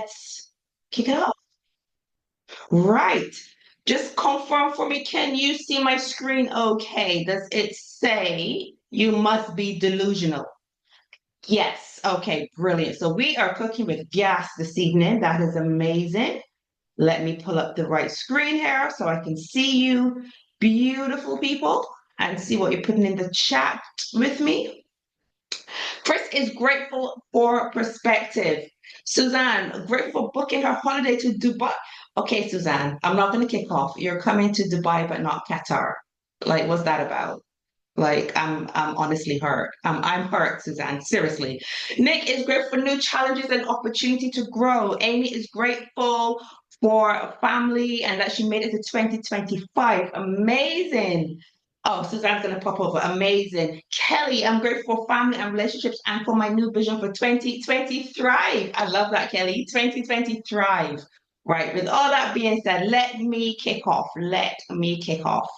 let's kick it off. Right. Just confirm for me. Can you see my screen okay? Does it say you must be delusional? Yes. Okay, brilliant. So we are cooking with gas this evening. That is amazing. Let me pull up the right screen here so I can see you, beautiful people, and see what you're putting in the chat with me. Chris is grateful for perspective. Suzanne, grateful for booking her holiday to Dubai. Okay, Suzanne, I'm not going to kick off. You're coming to Dubai, but not Qatar. Like, what's that about? Like, I'm honestly hurt. I'm hurt, Suzanne. Seriously. Nick is grateful for new challenges and opportunity to grow. Amy is grateful for a family and that she made it to 2025. Amazing. Oh, Suzanne's gonna pop over. Amazing. Kelly, I'm grateful for family and relationships and for my new vision for 2020 Thrive. I love that, Kelly. 2020 Thrive. Right. With all that being said, let me kick off. Let me kick off.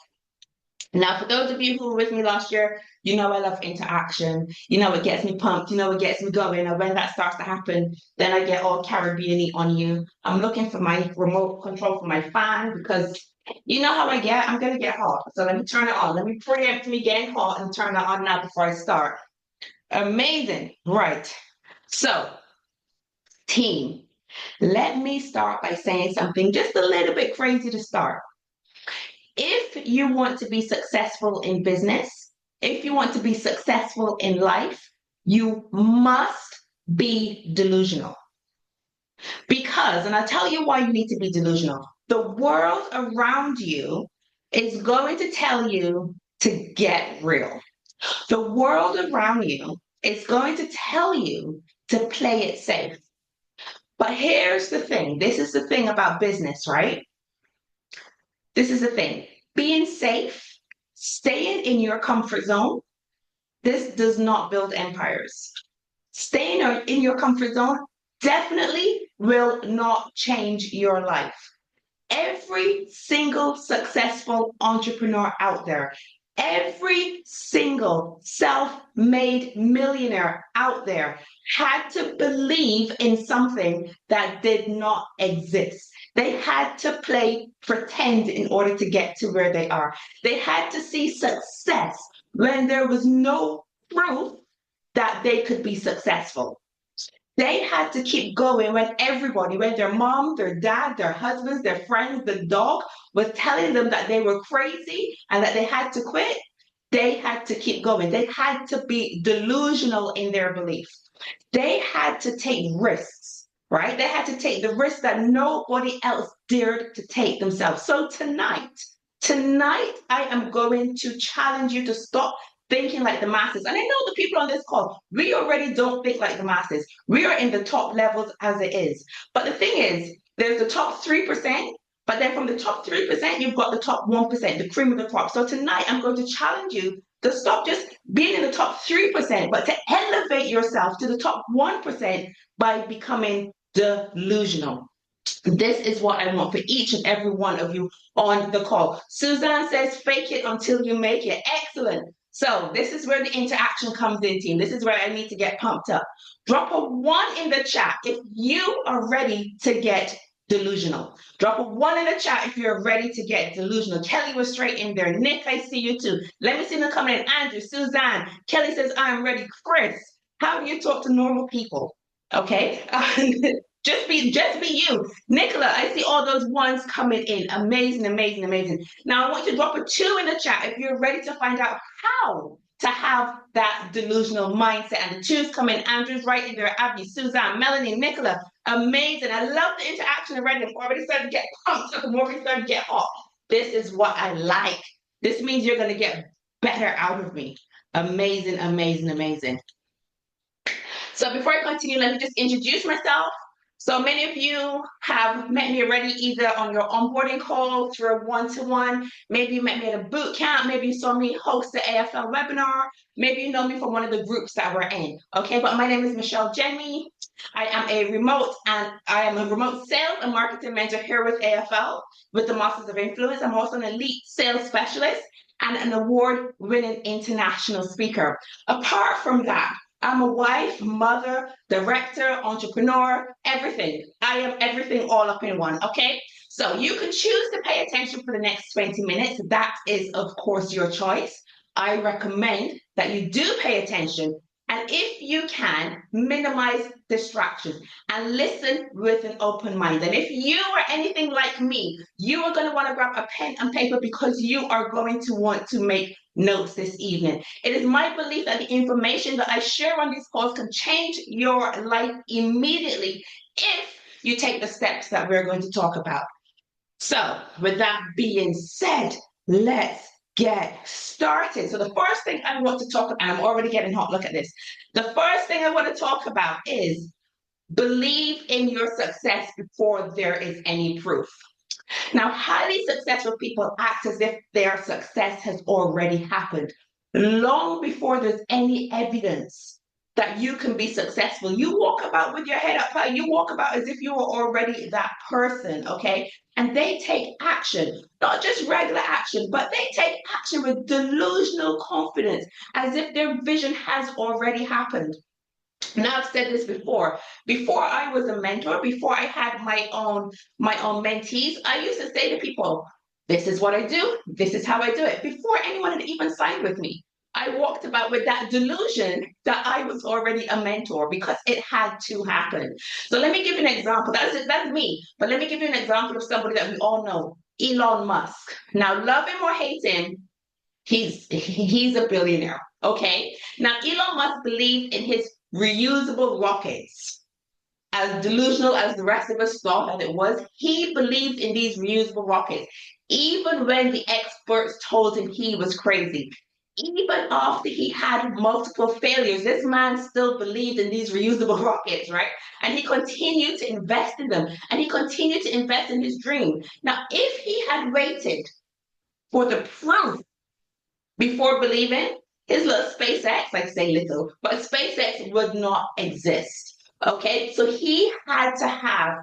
Now, for those of you who were with me last year, you know I love interaction. You know it gets me pumped. You know it gets me going. And when that starts to happen, then I get all Caribbean-y on you. I'm looking for my remote control for my fan because you know how I get. I'm gonna get hot. So let me turn it on. Let me preempt me getting hot and turn it on now before I start. Amazing. Right. So, team, let me start by saying something just a little bit crazy to start. If you want to be successful in business, if you want to be successful in life, you must be delusional. Because, and I'll tell you why you need to be delusional. The world around you is going to tell you to get real. The world around you is going to tell you to play it safe. But here's the thing. This is the thing about business, right? This is the thing. Being safe, staying in your comfort zone, this does not build empires. Staying in your comfort zone definitely will not change your life. Every single successful entrepreneur out there, every single self made millionaire out there had to believe in something that did not exist. They had to play pretend in order to get to where they are. They had to see success when there was no proof that they could be successful. They had to keep going when everybody, when their mom, their dad, their husbands, their friends, the dog was telling them that they were crazy and that they had to quit. They had to keep going. They had to be delusional in their beliefs. They had to take risks, right? They had to take the risks that nobody else dared to take themselves. So tonight, I am going to challenge you to stop thinking like the masses. And I know the people on this call, we already don't think like the masses. We are in the top levels as it is. But the thing is, there's the top 3%, but then from the top 3%, you've got the top 1%, the cream of the crop. So tonight, I'm going to challenge you to stop just being in the top 3%, but to elevate yourself to the top 1% by becoming delusional. This is what I want for each and every one of you on the call. Suzanne says, fake it until you make it. Excellent. So this is where the interaction comes in, team. This is where I need to get pumped up. Drop a 1 in the chat if you are ready to get delusional. Drop a 1 in the chat if you're ready to get delusional. Kelly was straight in there. Nick, I see you too. Let me see them coming in. Andrew, Suzanne. Kelly says, I'm ready. Chris, how do you talk to normal people? Okay. Just be you. Nicola, I see all those ones coming in. Amazing, amazing, amazing. Now I want you to drop a 2 in the chat if you're ready to find out how to have that delusional mindset. And the 2's coming. Andrew's right in there. Abby, Suzanne, Melanie, Nicola. Amazing. I love the interaction already. I'm already starting to get pumped up. I'm already starting to get hot. This is what I like. This means you're going to get better out of me. Amazing, amazing, amazing. So before I continue, let me just introduce myself. So many of you have met me already, either on your onboarding call, through a one-to-one. Maybe you met me at a boot camp. Maybe you saw me host the AFL webinar. Maybe you know me from one of the groups that we're in. Okay, but my name is Michelle Jenny. I am a remote sales and marketing mentor here with AFL, with the Masters of Influence. I'm also an elite sales specialist and an award-winning international speaker. Apart from that, I'm a wife, mother, director, entrepreneur, everything. I am everything all up in one. Okay. So you can choose to pay attention for the next 20 minutes. That is, of course, your choice. I recommend that you do pay attention. And if you can, minimize distractions and listen with an open mind. And if you are anything like me, you are going to want to grab a pen and paper because you are going to want to make notes this evening. It is my belief that the information that I share on these calls can change your life immediately if you take the steps that we're going to talk about. So, with that being said, let's get started. So, the first thing I want to talk about, and I'm already getting hot, look at this. The first thing I want to talk about is believe in your success before there is any proof. Now, highly successful people act as if their success has already happened long before there's any evidence that you can be successful. You walk about with your head up high, you walk about as if you were already that person, okay? And they take action, not just regular action, but they take action with delusional confidence, as if their vision has already happened. Now I've said this before. Before I was a mentor, before I had my own mentees, I used to say to people, "This is what I do. This is how I do it." Before anyone had even signed with me, I walked about with that delusion that I was already a mentor because it had to happen. So let me give you an example. That's me. But let me give you an example of somebody that we all know, Elon Musk. Now, love him or hate him, he's a billionaire. Okay. Now Elon Musk believed in his reusable rockets. As delusional as the rest of us thought that it was, he believed in these reusable rockets, even when the experts told him he was crazy. Even after he had multiple failures, this man still believed in these reusable rockets, right? And he continued to invest in them and he continued to invest in his dream. Now, if he had waited for the proof before believing, his little SpaceX, like say little, but SpaceX would not exist. Okay, so he had to have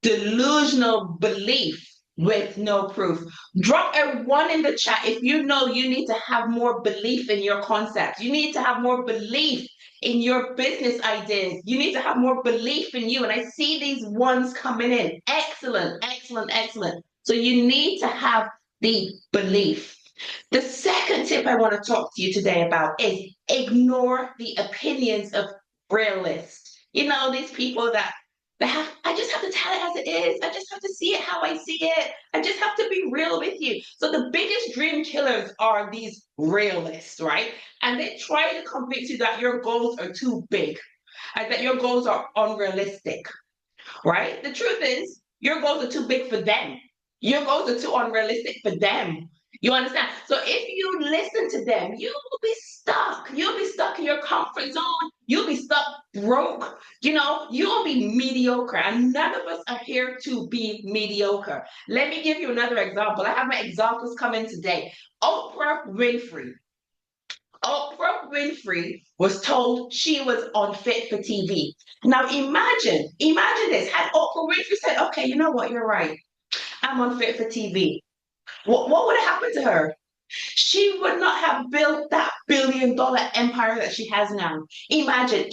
delusional belief with no proof. Drop a one in the chat if you know you need to have more belief in your concepts. You need to have more belief in your business ideas. You need to have more belief in you. And I see these ones coming in. Excellent, excellent, excellent. So you need to have the belief. The second tip I want to talk to you today about is ignore the opinions of realists. You know, these people that have, I just have to tell it as it is. I just have to see it how I see it. I just have to be real with you. So the biggest dream killers are these realists, right? And they try to convince you that your goals are too big and that your goals are unrealistic, right? The truth is, your goals are too big for them. Your goals are too unrealistic for them. You understand? So if you listen to them, you will be stuck. You'll be stuck in your comfort zone. You'll be stuck broke. You know, you'll be mediocre. And none of us are here to be mediocre. Let me give you another example. I have my examples coming today. Oprah Winfrey. Oprah Winfrey was told she was unfit for TV. Now imagine this. Had Oprah Winfrey said, okay, you know what, you're right. I'm unfit for TV. What would have happened to her? She would not have built that $1 billion empire that she has now. Imagine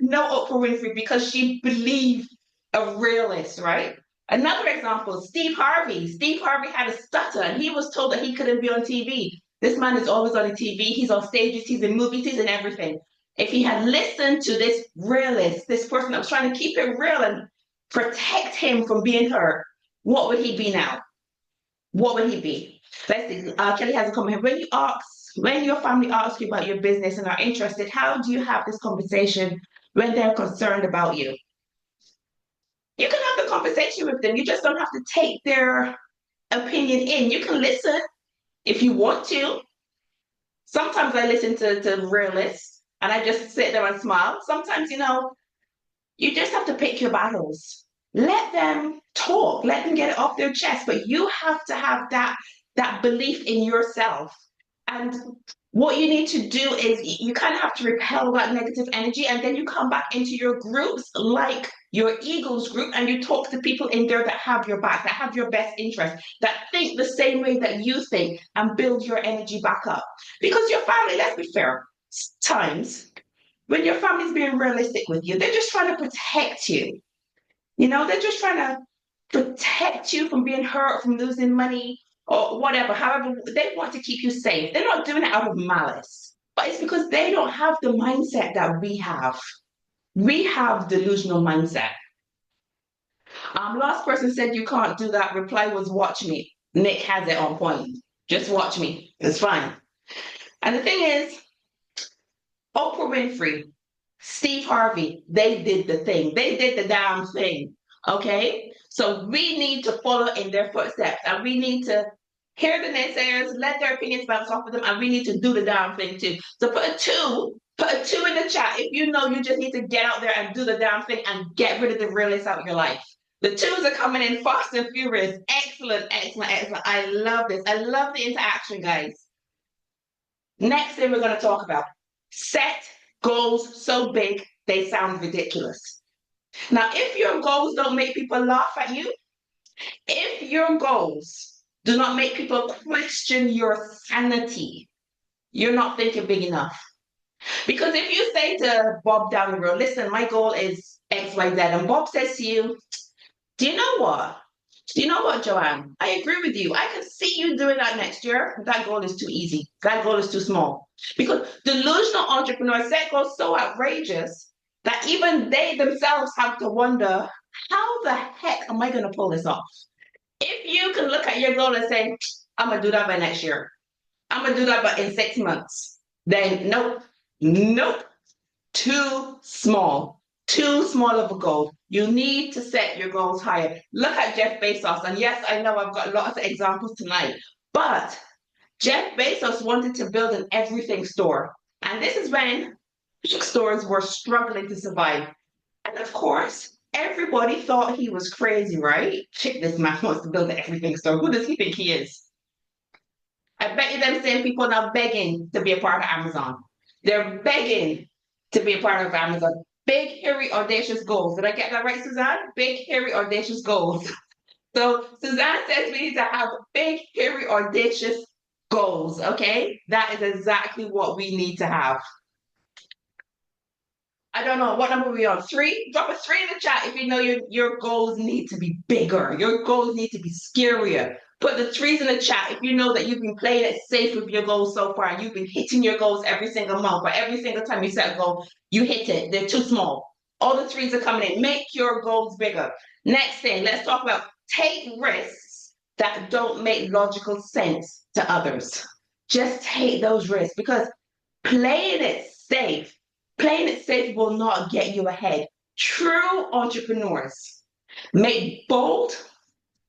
no Oprah Winfrey because she believed a realist, right? Another example, Steve Harvey. Steve Harvey had a stutter and he was told that he couldn't be on TV. This man is always on TV. He's on stages, he's in movies, he's in everything. If he had listened to this realist, this person that was trying to keep it real and protect him from being hurt, what would he be now? What would he be? Let's see. Kelly has a comment. When your family asks you about your business and are interested, how do you have this conversation when they're concerned about you? You can have the conversation with them. You just don't have to take their opinion in. You can listen if you want to. Sometimes I listen to realists and I just sit there and smile. Sometimes, you just have to pick your battles. Let them talk, let them get it off their chest, but you have to have that belief in yourself. And what you need to do is you kind of have to repel that negative energy and then you come back into your groups like your Eagles group and you talk to people in there that have your back, that have your best interest, that think the same way that you think and build your energy back up. Because your family, let's be fair, times when your family's being realistic with you, they're just trying to protect you. They're just trying to protect you from being hurt, from losing money or whatever. However, they want to keep you safe. They're not doing it out of malice, but it's because they don't have the mindset that we have. We have delusional mindset. Last person said you can't do that. Reply was watch me. Nick has it on point. Just watch me. It's fine. And the thing is, Oprah Winfrey, Steve Harvey, they did the thing. They did the damn thing. Okay? So we need to follow in their footsteps and we need to hear the naysayers, let their opinions bounce off of them, and we need to do the damn thing too. So put a two in the chat if you know you just need to get out there and do the damn thing and get rid of the realists out of your life. The twos are coming in fast and furious. Excellent, excellent, excellent. I love this. I love the interaction, guys. Next thing we're going to talk about, set goals so big they sound ridiculous. Now, if your goals don't make people laugh at you, if your goals do not make people question your sanity, you're not thinking big enough. Because if you say to Bob down the road, listen, my goal is X, Y, Z, and Bob says to you, do you know what? Do you know what, Joanne? I agree with you. I can see you doing that next year. That goal is too easy. That goal is too small. Because delusional entrepreneurs set goals so outrageous that even they themselves have to wonder, how the heck am I going to pull this off? If you can look at your goal and say, I'm going to do that by next year. I'm going to do that by in 6 months. Then nope, nope, too small. Too small of a goal. You need to set your goals higher. Look at Jeff Bezos. And yes, I know I've got lots of examples tonight, but Jeff Bezos wanted to build an everything store. And this is when stores were struggling to survive. And of course, everybody thought he was crazy, right? Check, this man wants to build an everything store. Who does he think he is? I bet you them same people now begging to be a part of Amazon. They're begging to be a part of Amazon. Big, hairy, audacious goals. Did I get that right, Suzanne? Big, hairy, audacious goals. So Suzanne says we need to have big, hairy, audacious goals, okay? That is exactly what we need to have. I don't know, what number are we on? 3? Drop a 3 in the chat if you know your goals need to be bigger. Your goals need to be scarier. Put the 3s in the chat if you know that you've been playing it safe with your goals so far and you've been hitting your goals every single month, but every single time you set a goal, you hit it. They're too small. All the 3s are coming in. Make your goals bigger. Next thing, let's talk about take risks that don't make logical sense to others. Just take those risks because playing it safe will not get you ahead. True entrepreneurs make bold,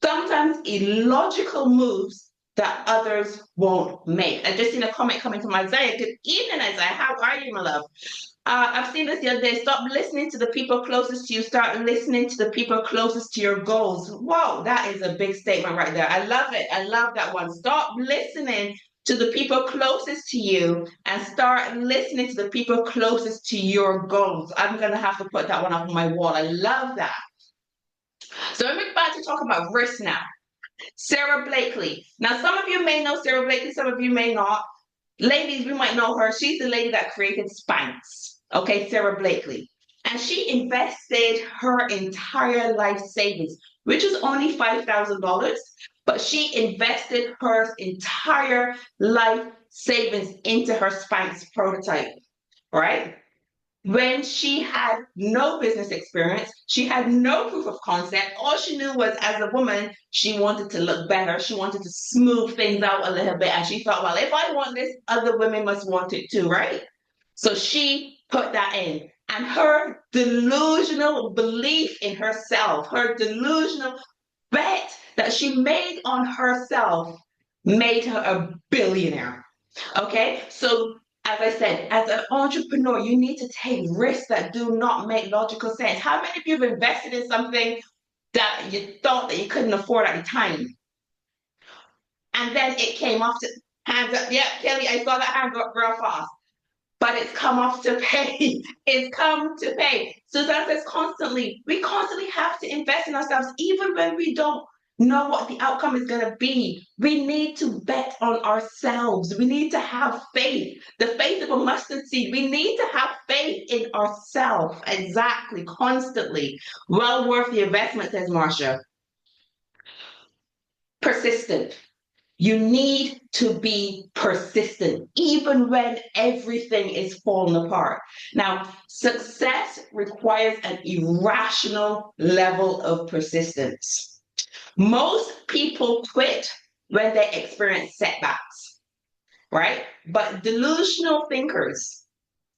sometimes illogical moves that others won't make. I just seen a comment coming from Isaiah. Good evening, Isaiah. How are you, my love? I've seen this the other day. Stop listening to the people closest to you. Start listening to the people closest to your goals. Whoa, that is a big statement right there. I love it. I love that one. Stop listening to the people closest to you and start listening to the people closest to your goals. I'm going to have to put that one up on my wall. I love that. So we're about to talk about risk now. Sarah Blakely. Now, some of you may know Sarah Blakely, some of you may not. Ladies, we might know her. She's the lady that created Spanx. Okay, Sarah Blakely. And she invested her entire life savings, which is only $5,000, but she invested her entire life savings into her Spanx prototype, right? When she had no business experience, she had no proof of concept. All she knew was as a woman, she wanted to look better. She wanted to smooth things out a little bit. And she thought, well, if I want this, other women must want it too, right? So she put that in. And her delusional belief in herself, her delusional bet that she made on herself made her a billionaire. Okay, so as I said, as an entrepreneur, you need to take risks that do not make logical sense. How many of you have invested in something that you thought that you couldn't afford at the time? And then it came off to hands up. Yeah, Kelly, I saw that hand go up real fast. But it's come off to pay. It's come to pay. Suzanne says we constantly have to invest in ourselves, even when we don't know what the outcome is going to be. We need to bet on ourselves. We need to have faith, the faith of a mustard seed. We need to have faith in ourselves, exactly, constantly. Well worth the investment, says Marsha. Persistent. You need to be persistent, even when everything is falling apart. Now, success requires an irrational level of persistence. Most people quit when they experience setbacks, right? But delusional thinkers,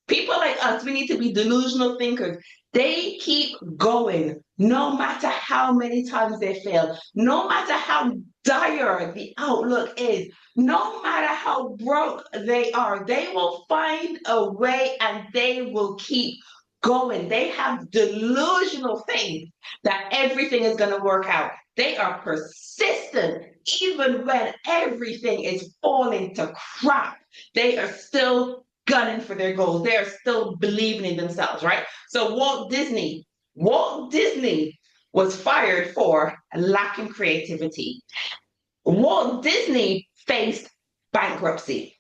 people like us, we need to be delusional thinkers. They keep going no matter how many times they fail, no matter how dire the outlook is, no matter how broke they are, they will find a way and they will keep going. They have delusional faith that everything is going to work out. They are persistent even when everything is falling to crap. They are still gunning for their goals. They are still believing in themselves, right? So Walt Disney was fired for lacking creativity. Walt Disney faced bankruptcy.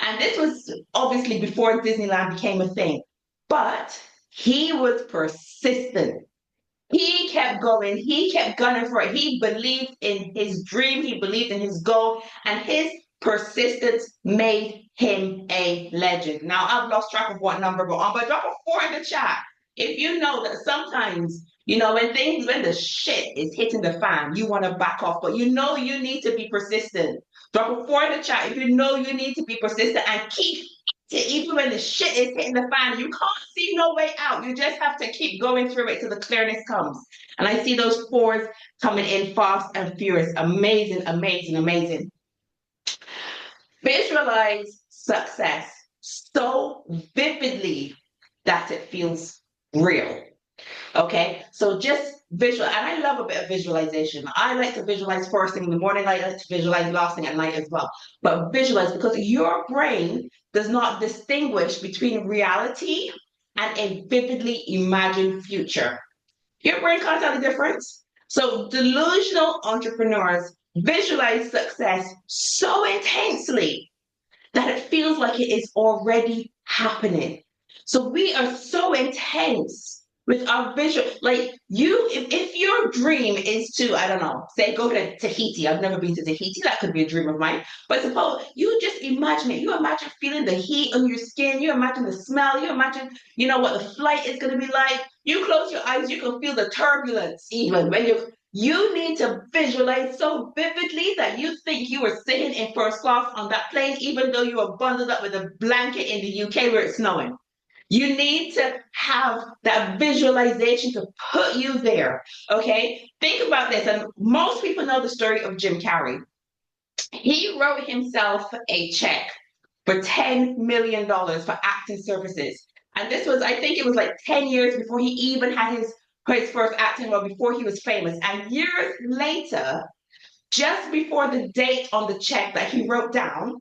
And this was obviously before Disneyland became a thing. But he was persistent. He kept going. He kept gunning for it. He believed in his dream. He believed in his goal. And his persistence made him a legend. Now, I've lost track of what number we're on, but drop a four in the chat. If you know that sometimes, when the shit is hitting the fan, you want to back off, but you know you need to be persistent. Drop a four in the chat if you know you need to be persistent and keep even when the shit is hitting the fan, you can't see no way out. You just have to keep going through it till the clearness comes. And I see those fours coming in fast and furious. Amazing, amazing, amazing. Visualize success so vividly that it feels real. Okay, so just visual, and I love a bit of visualization. I like to visualize first thing in the morning. I like to visualize last thing at night as well. But visualize because your brain does not distinguish between reality and a vividly imagined future. Your brain can't tell the difference. So delusional entrepreneurs visualize success so intensely that it feels like it is already happening. So we are so intense with our visual, like if your dream is to, I don't know, say go to Tahiti. I've never been to Tahiti. That could be a dream of mine. But suppose you just imagine it. You imagine feeling the heat on your skin. You imagine the smell. You imagine, what the flight is going to be like. You close your eyes, you can feel the turbulence even when you need to visualize so vividly that you think you were sitting in first class on that plane, even though you were bundled up with a blanket in the UK where it's snowing. You need to have that visualization to put you there. Okay? Think about this. And most people know the story of Jim Carrey. He wrote himself a check for $10 million for acting services. And this was, I think it was like 10 years before he even had his first acting role, before he was famous. And years later, just before the date on the check that he wrote down,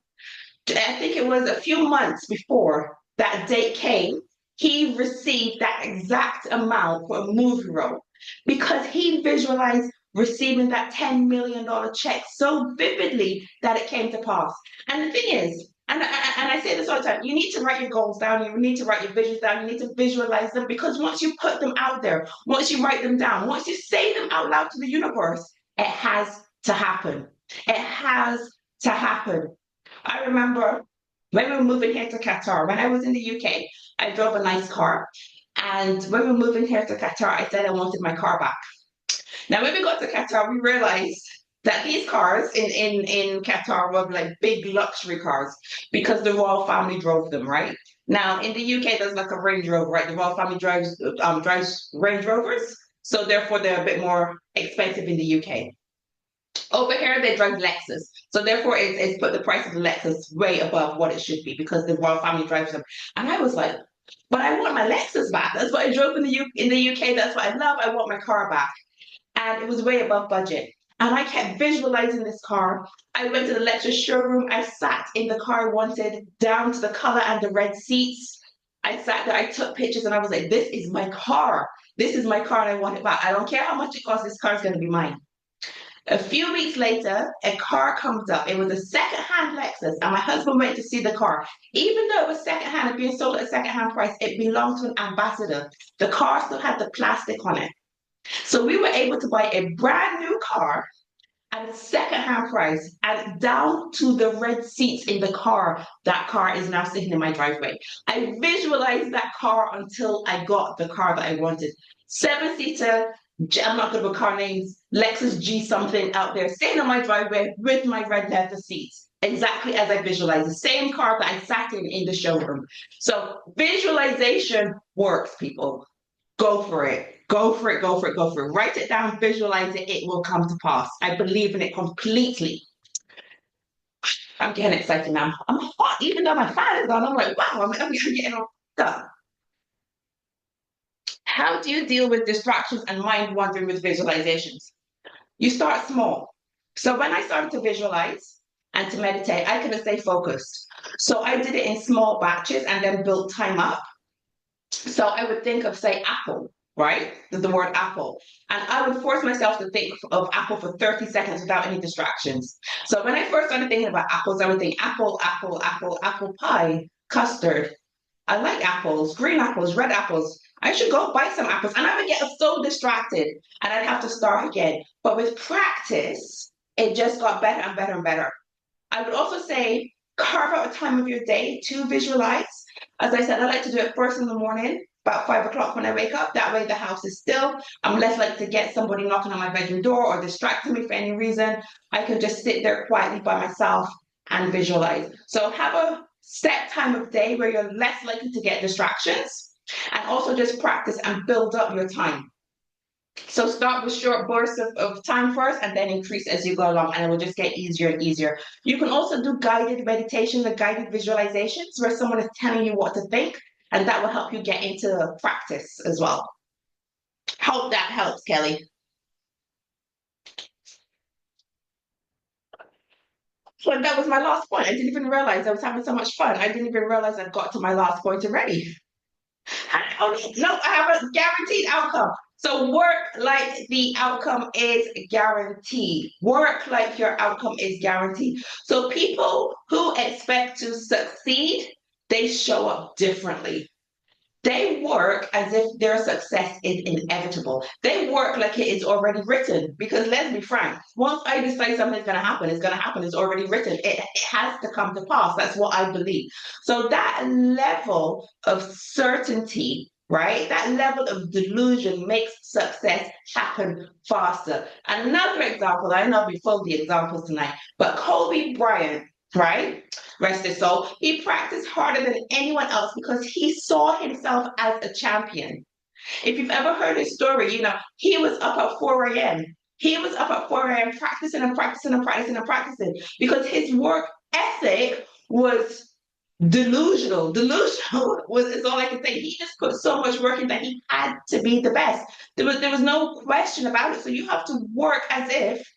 I think it was a few months before that date came, he received that exact amount for a movie role because he visualized receiving that $10 million check so vividly that it came to pass. And the thing is, and I say this all the time, you need to write your goals down, you need to write your visions down, you need to visualize them because once you put them out there, once you write them down, once you say them out loud to the universe, it has to happen. It has to happen. I remember when we were moving here to Qatar, when I was in the UK, I drove a nice car. And when we were moving here to Qatar, I said I wanted my car back. Now, when we got to Qatar, we realized that these cars in Qatar were like big luxury cars because the royal family drove them, right? Now, in the UK, there's like a Range Rover, right? The royal family drives Range Rovers. So therefore, they're a bit more expensive in the UK. Over here, they drive Lexus. So therefore, it's put the price of the Lexus way above what it should be because the royal family drives them. And I was like, but I want my Lexus back. That's what I drove in the UK. That's what I love. I want my car back. And it was way above budget. And I kept visualizing this car. I went to the Lexus showroom. I sat in the car I wanted, down to the color and the red seats. I sat there, I took pictures, and I was like, this is my car. This is my car, and I want it back. I don't care how much it costs, this car is going to be mine. A few weeks later, a car comes up. It was a second-hand Lexus, and my husband went to see the car. Even though it was second-hand and being sold at a second-hand price, it belonged to an ambassador. The car still had the plastic on it. So we were able to buy a brand new car at a second-hand price and down to the red seats in the car. That car is now sitting in my driveway. I visualized that car until I got the car that I wanted. Seven-seater, I'm not good with car names, Lexus G something out there, sitting on my driveway with my red leather seats. Exactly as I visualized, the same car that I sat in the showroom. So visualization works, people. Go for it. Go for it. Go for it. Go for it. Write it down, visualize it. It will come to pass. I believe in it completely. I'm getting excited now. I'm hot, even though my fan is on. I'm like, wow, I'm getting all done. How do you deal with distractions and mind wandering with visualizations? You start small. So when I started to visualize and to meditate, I couldn't stay focused. So I did it in small batches and then built time up. So I would think of, say, apple, right? The word apple. And I would force myself to think of apple for 30 seconds without any distractions. So when I first started thinking about apples, I would think apple, apple, apple, apple pie, custard. I like apples, green apples, red apples. I should go buy some apples. And I would get so distracted and I'd have to start again. But with practice, it just got better and better and better. I would also say carve out a time of your day to visualize. As I said, I like to do it first in the morning, about 5 o'clock when I wake up. That way the house is still. I'm less likely to get somebody knocking on my bedroom door or distracting me for any reason. I can just sit there quietly by myself and visualize. So have a set time of day where you're less likely to get distractions and also just practice and build up your time. So start with short bursts of time first and then increase as you go along and it will just get easier and easier. You can also do guided meditation, the guided visualizations where someone is telling you what to think and that will help you get into practice as well. Hope that helps, Kelly. So that was my last point. I didn't even realize I was having so much fun. I didn't even realize I got to my last point already. No, I have a guaranteed outcome. So work like the outcome is guaranteed. Work like your outcome is guaranteed. So people who expect to succeed, they show up differently. They work as if their success is inevitable. They work like it is already written. Because let's be frank, once I decide something's going to happen, it's going to happen. It's already written. It has to come to pass. That's what I believe. So that level of certainty, right? That level of delusion makes success happen faster. Another example, I know we followed the examples tonight, but Kobe Bryant, right? Rest his soul. He practiced harder than anyone else because he saw himself as a champion. If you've ever heard his story, he was up at 4 a.m. He was up at 4 a.m. practicing and practicing and practicing and practicing because his work ethic was delusional. Delusional is all I can say. He just put so much work in that he had to be the best. There was no question about it. So you have to work as if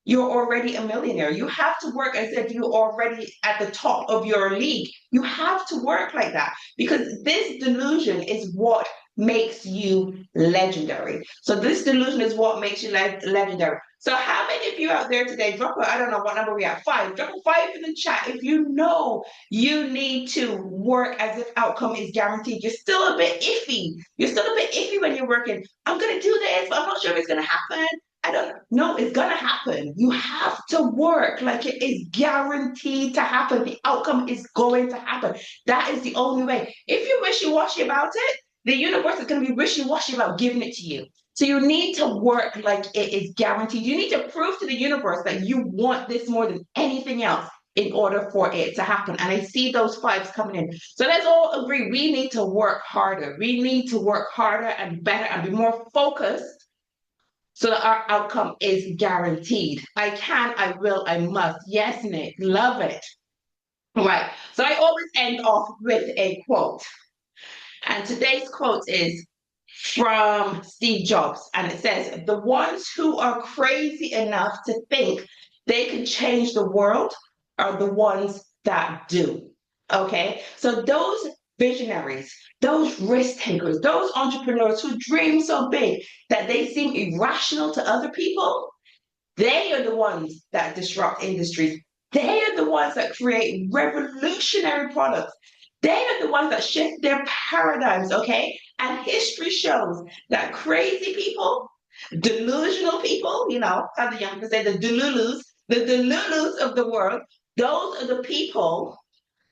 you're already a millionaire. You have to work as if you're already at the top of your league. You have to work like that because this delusion is what makes you legendary. So this delusion is what makes you legendary. So how many of you out there today, I don't know what number we have, 5, drop a 5 in the chat if you know you need to work as if outcome is guaranteed. You're still a bit iffy. You're still a bit iffy when you're working. I'm going to do this, but I'm not sure if it's going to happen. I don't know. It's going to happen. You have to work like it is guaranteed to happen. The outcome is going to happen. That is the only way. If you're wishy-washy about it, the universe is going to be wishy-washy about giving it to you. So you need to work like it is guaranteed. You need to prove to the universe that you want this more than anything else in order for it to happen. And I see those 5s coming in. So let's all agree we need to work harder. We need to work harder and better and be more focused so that our outcome is guaranteed. I can, I will, I must. Yes, Nick, love it. Right. So I always end off with a quote. And today's quote is from Steve Jobs. And it says, the ones who are crazy enough to think they can change the world are the ones that do. Okay. So those visionaries, those risk takers, those entrepreneurs who dream so big that they seem irrational to other people, They are the ones that disrupt industries. They are the ones that create revolutionary products. They are the ones that shift their paradigms, okay? And history shows that crazy people, delusional people, as the young people say, the Delulus of the world, those are the people,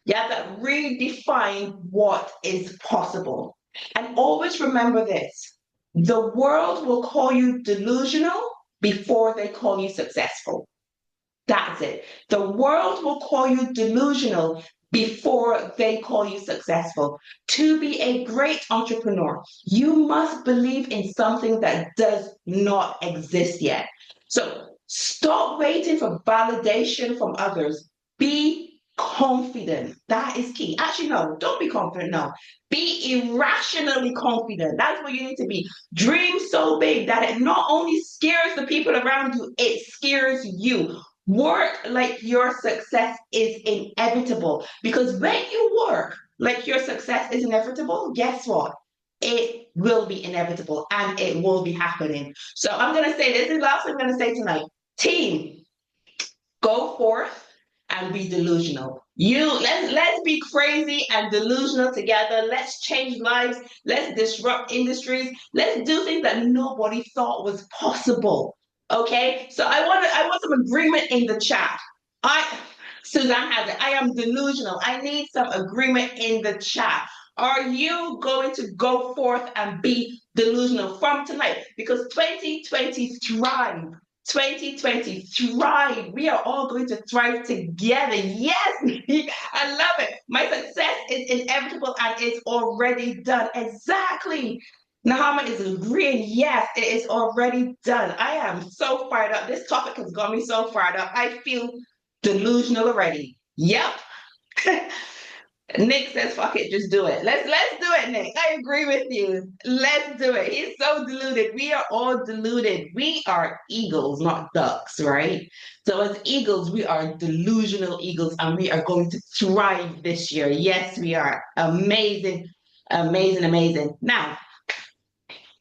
yeah, that redefine what is possible. And always remember this: the world will call you delusional before they call you successful. That's it. The world will call you delusional before they call you successful. To be a great entrepreneur, you must believe in something that does not exist yet. So stop waiting for validation from others. Be confident. That is key. Actually, no, don't be confident. No, be irrationally confident. That's what you need to be. Dream so big that it not only scares the people around you, it scares you. Work like your success is inevitable. Because when you work like your success is inevitable, guess what? It will be inevitable and it will be happening. So I'm going to say this is the last thing I'm going to say tonight. Team, go forth and be delusional. Let's be crazy and delusional together. Let's change lives. Let's disrupt industries. Let's do things that nobody thought was possible. Okay, so I want some agreement in the chat. I Suzanne has it. I am delusional. I need some agreement in the chat. Are you going to go forth and be delusional from tonight? Because 2020 thrive. 2020 thrive. We are all going to thrive together. Yes, I love it. My success is inevitable and it's already done. Exactly. Nahama is agreeing. Yes, it is already done. I am so fired up. This topic has got me so fired up. I feel delusional already. Yep. Nick says, "Fuck it, just do it." Let's do it, Nick. I agree with you. Let's do it. He's so deluded. We are all deluded. We are eagles, not ducks, right? So as eagles, we are delusional eagles, and we are going to thrive this year. Yes, we are. Amazing, amazing, amazing. Now,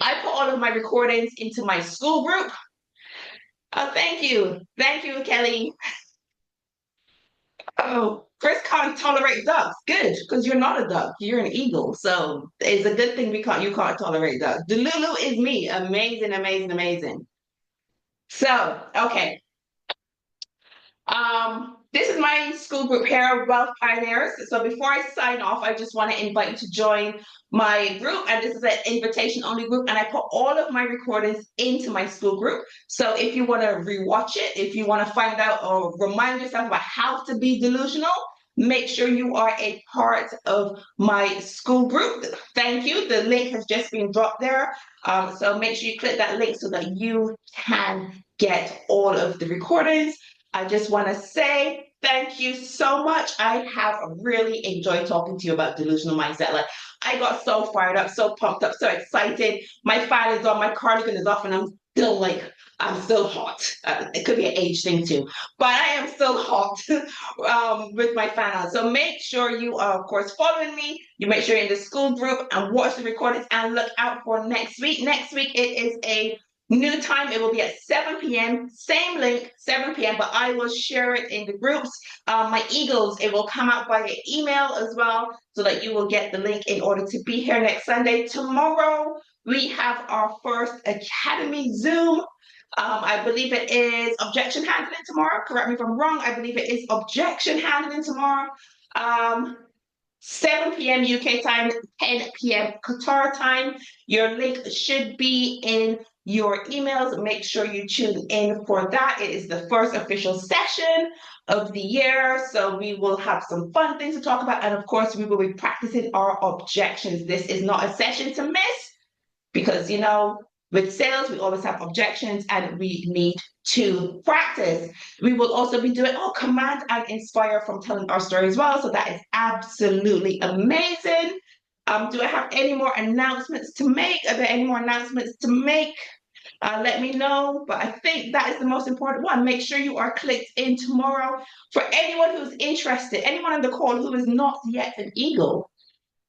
I put all of my recordings into my school group. Oh, thank you, Kelly. Oh, Chris can't tolerate ducks. Good, because you're not a duck. You're an eagle. So it's a good thing you can't tolerate ducks. Delulu is me. Amazing, amazing, amazing. So, okay. This is my school group here, Wealth Pioneers. So before I sign off, I just want to invite you to join my group. And this is an invitation only group. And I put all of my recordings into my school group. So if you want to rewatch it, if you want to find out or remind yourself about how to be delusional, make sure you are a part of my school group. Thank you. The link has just been dropped there. So make sure you click that link so that you can get all of the recordings. I just want to say thank you so much. I have really enjoyed talking to you about delusional mindset. Like, I got so fired up, so pumped up, so excited. My fan is on, my cardigan is off, and I'm still hot. It could be an age thing too, but I am still hot with my fan on. So make sure you are, of course, following me. You make sure you're in the school group and watch the recordings and look out for next week. Next week, it is a new time. It will be at 7 p.m. Same link, 7 p.m., but I will share it in the groups. My Eagles, it will come out via email as well, so that you will get the link in order to be here next Sunday. Tomorrow, we have our first Academy Zoom. I believe it is objection handling tomorrow. Correct me if I'm wrong. I believe it is objection handling tomorrow. 7 p.m. UK time, 10 p.m. Qatar time. Your link should be in your emails. Make sure you tune in for that. It is the first official session of the year, so we will have some fun things to talk about. And of course, we will be practicing our objections. This is not a session to miss because, with sales, we always have objections and we need to practice. We will also be doing command and inspire from telling our story as well. So that is absolutely amazing. Do I have any more announcements to make? Are there any more announcements to make? Let me know. But I think that is the most important one. Make sure you are clicked in tomorrow. For anyone who's interested, anyone on the call who is not yet an Eagle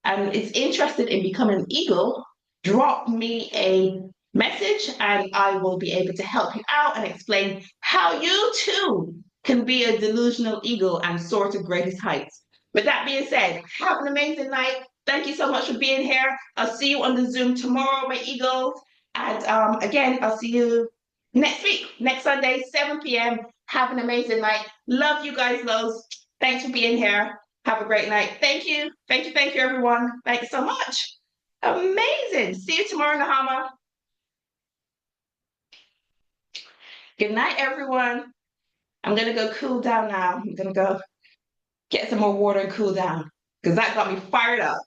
and is interested in becoming an Eagle, drop me a message, and I will be able to help you out and explain how you too can be a delusional eagle and soar to greatest heights. With that being said, have an amazing night. Thank you so much for being here. I'll see you on the Zoom tomorrow, my eagles. And again, I'll see you next week, next Sunday, 7 p.m. Have an amazing night. Love you guys loads. Thanks for being here. Have a great night. Thank you. Thank you. Thank you, everyone. Thanks so much. Amazing. See you tomorrow, Nahama. Good night, everyone. I'm gonna go cool down now. I'm gonna go get some more water and cool down because that got me fired up.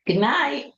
Good night.